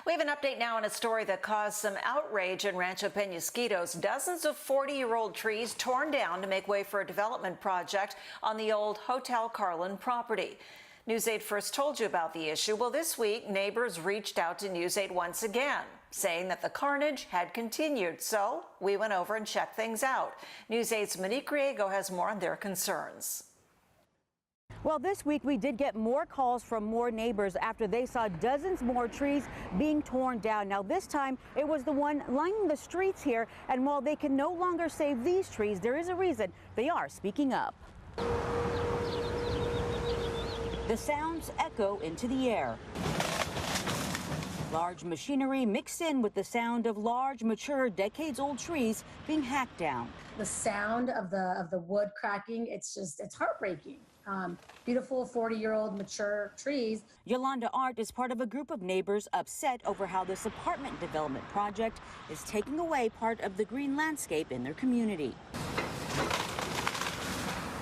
We have an update now on a story that caused some outrage in Rancho Penasquitos. Dozens of 40-year-old trees torn down to make way for a development project on the old Hotel Carlin property. News 8 first told you about the issue. Well, this week, neighbors reached out to News 8 once again, saying that the carnage had continued. So we went over and checked things out. News 8's Monique Griego has more on their concerns. Well, this week we did get more calls from more neighbors after they saw dozens more trees being torn down. Now, this time it was the one lining the streets here. And while they can no longer save these trees, there is a reason they are speaking up. The sounds echo into the air. Large machinery mixed in with the sound of large, mature, decades-old trees being hacked down. The sound of the wood cracking, it's heartbreaking. Beautiful 40-year-old mature trees. Yolanda Art is part of a group of neighbors upset over how this apartment development project is taking away part of the green landscape in their community.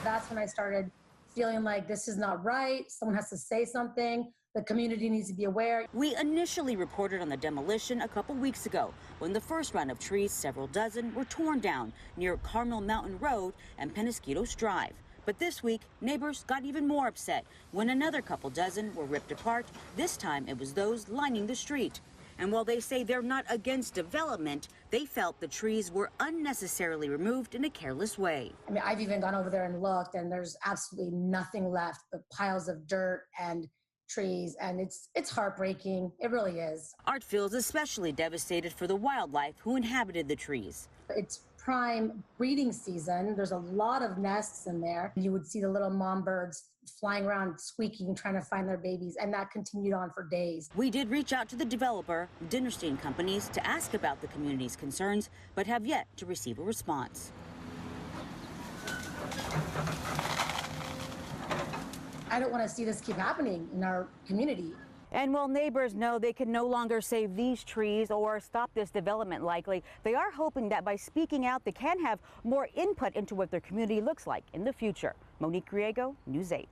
That's when I started feeling like this is not right. Someone has to say something. The community needs to be aware. We initially reported on the demolition a couple weeks ago when the first round of trees, several dozen, were torn down near Carmel Mountain Road and Penasquitos Drive. But this week, neighbors got even more upset when another couple dozen were ripped apart. This time, it was those lining the street. And while they say they're not against development, they felt the trees were unnecessarily removed in a careless way. I mean, I've even gone over there and looked, and there's absolutely nothing left but piles of dirt and trees, and it's heartbreaking. It really is. Art feels especially devastated for the wildlife who inhabited the trees. It's prime breeding season. There's a lot of nests in there. You would see the little mom birds flying around squeaking, trying to find their babies, and that continued on for days. We did reach out to the developer, Dinnerstein Companies, to ask about the community's concerns, but have yet to receive a response. I don't want to see this keep happening in our community. And while neighbors know they can no longer save these trees or stop this development likely, they are hoping that by speaking out, they can have more input into what their community looks like in the future. Monique Griego, News 8.